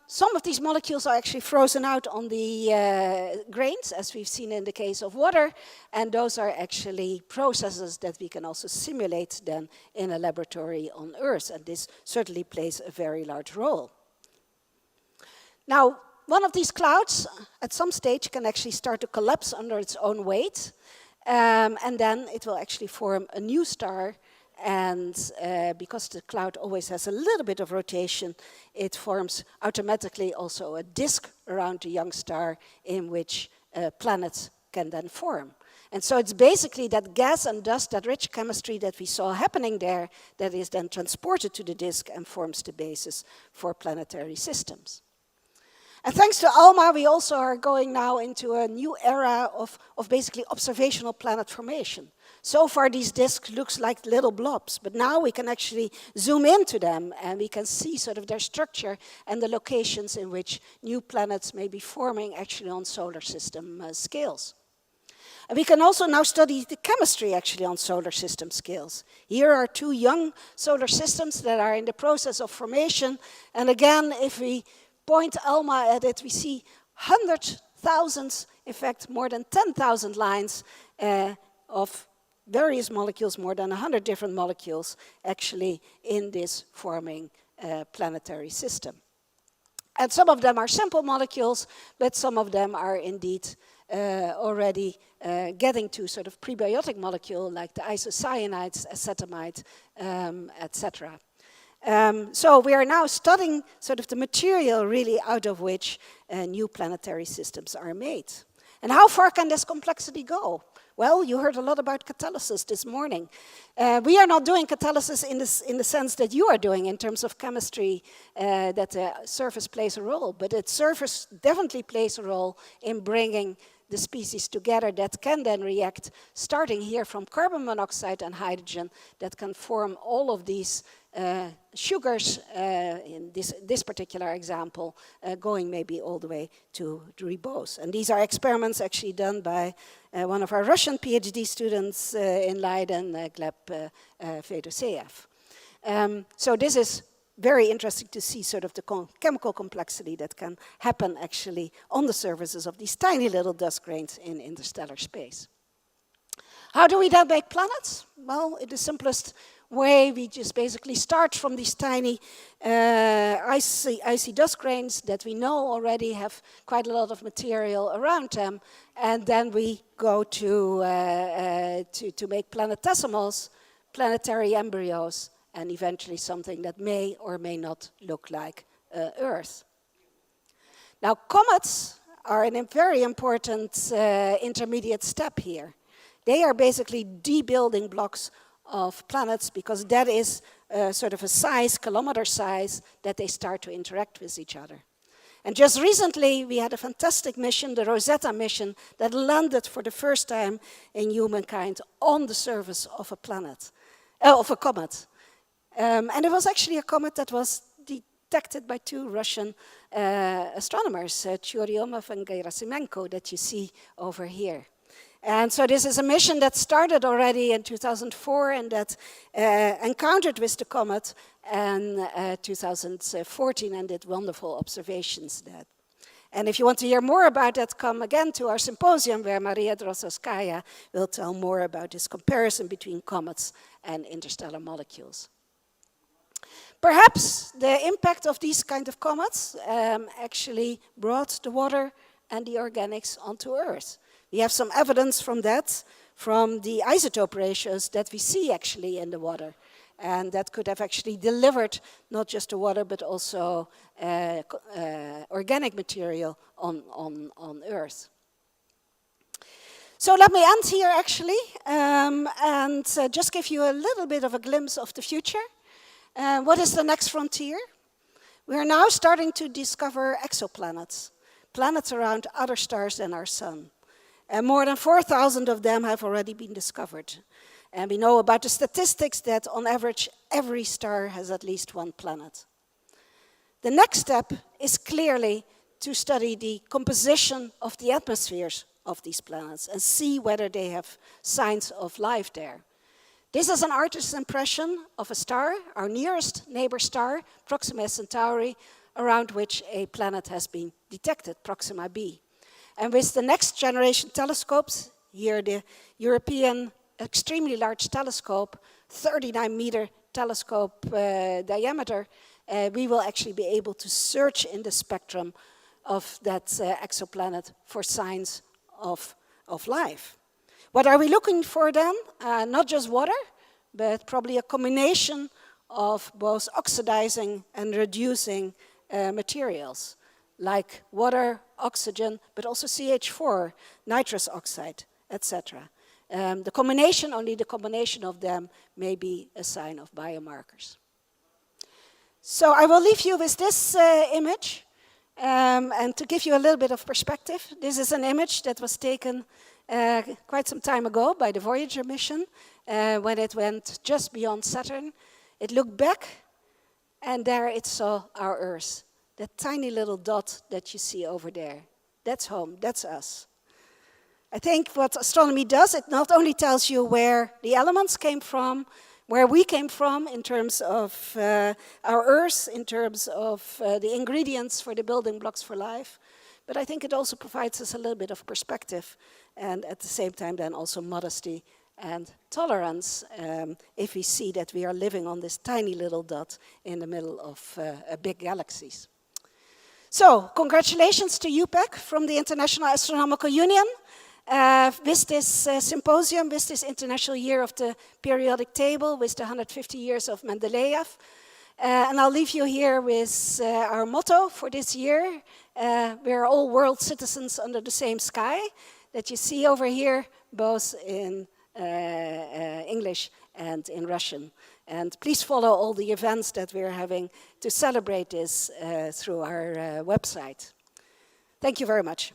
Some of these molecules are actually frozen out on the grains, as we've seen in the case of water, and those are actually processes that we can also simulate then in a laboratory on Earth, and this certainly plays a very large role. Now, one of these clouds at some stage can actually start to collapse under its own weight, and then it will actually form a new star. And because the cloud always has a little bit of rotation, it forms automatically also a disk around the young star in which planets can then form. And so it's basically that gas and dust, that rich chemistry that we saw happening there, that is then transported to the disk and forms the basis for planetary systems. And thanks to ALMA, we also are going now into a new era of basically observational planet formation. So far, these disks look like little blobs, but now we can actually zoom into them and we can see sort of their structure and the locations in which new planets may be forming actually on solar system scales. And we can also now study the chemistry actually on solar system scales. Here are two young solar systems that are in the process of formation. And again, if we point ALMA at it, we see hundreds, thousands, in fact, more than 10,000 lines of various molecules, more than 100 different molecules, actually in this forming planetary system. And some of them are simple molecules, but some of them are indeed already getting to sort of prebiotic molecule, like the isocyanides, acetamide, etc. So we are now studying sort of the material really out of which new planetary systems are made. And how far can this complexity go? Well, you heard a lot about catalysis this morning. We are not doing catalysis in the sense that you are doing in terms of chemistry, that the surface plays a role, but the surface definitely plays a role in bringing the species together that can then react, starting here from carbon monoxide and hydrogen, that can form all of these sugars, in this particular example, going maybe all the way to ribose. And these are experiments actually done by one of our Russian PhD students in Leiden, Gleb Fedoseev. So this is very interesting to see sort of the chemical complexity that can happen actually on the surfaces of these tiny little dust grains in interstellar space. How do we then make planets? Well, in the simplest way, we just basically start from these tiny icy dust grains that we know already have quite a lot of material around them, and then we go to make planetesimals, planetary embryos, and eventually something that may or may not look like Earth. Now, comets are a very important intermediate step here. They are basically the building blocks of planets because that is sort of a size, kilometer size, that they start to interact with each other. And just recently, we had a fantastic mission, the Rosetta mission, that landed for the first time in humankind on the surface of a planet, of a comet. And it was actually a comet that was detected by two Russian astronomers, Churyumov and Gerasimenko, that you see over here. And so this is a mission that started already in 2004 and that encountered with the comet in 2014 and did wonderful observations there. And if you want to hear more about that, come again to our symposium where Maria Drozdowskaja will tell more about this comparison between comets and interstellar molecules. Perhaps the impact of these kind of comets actually brought the water and the organics onto Earth. We have some evidence from that, from the isotope ratios that we see actually in the water. And that could have actually delivered not just the water, but also organic material on Earth. So let me end here actually, and just give you a little bit of a glimpse of the future. What is the next frontier? We are now starting to discover exoplanets, planets around other stars than our sun. And more than 4,000 of them have already been discovered. And we know about the statistics that on average, every star has at least one planet. The next step is clearly to study the composition of the atmospheres of these planets and see whether they have signs of life there. This is an artist's impression of a star, our nearest neighbor star, Proxima Centauri, around which a planet has been detected, Proxima b. And with the next generation telescopes, here the European extremely large telescope, 39-meter telescope diameter, we will actually be able to search in the spectrum of that exoplanet for signs of life. What are we looking for then? Not just water, but probably a combination of both oxidizing and reducing materials, like water, oxygen, but also CH4, nitrous oxide, etc. Only the combination of them may be a sign of biomarkers. So I will leave you with this image, and to give you a little bit of perspective, this is an image that was taken quite some time ago by the Voyager mission, when it went just beyond Saturn. It looked back, and there it saw our Earth, that tiny little dot that you see over there. That's home, that's us. I think what astronomy does, it not only tells you where the elements came from, where we came from in terms of our Earth, in terms of the ingredients for the building blocks for life, but I think it also provides us a little bit of perspective, and at the same time then also modesty and tolerance if we see that we are living on this tiny little dot in the middle of big galaxies. So, congratulations to UPAC from the International Astronomical Union. With this symposium, with this International Year of the Periodic Table, with the 150 years of Mendeleev. And I'll leave you here with our motto for this year. We're all world citizens under the same sky, that you see over here, both in English and in Russian. And please follow all the events that we're having to celebrate this through our website. Thank you very much.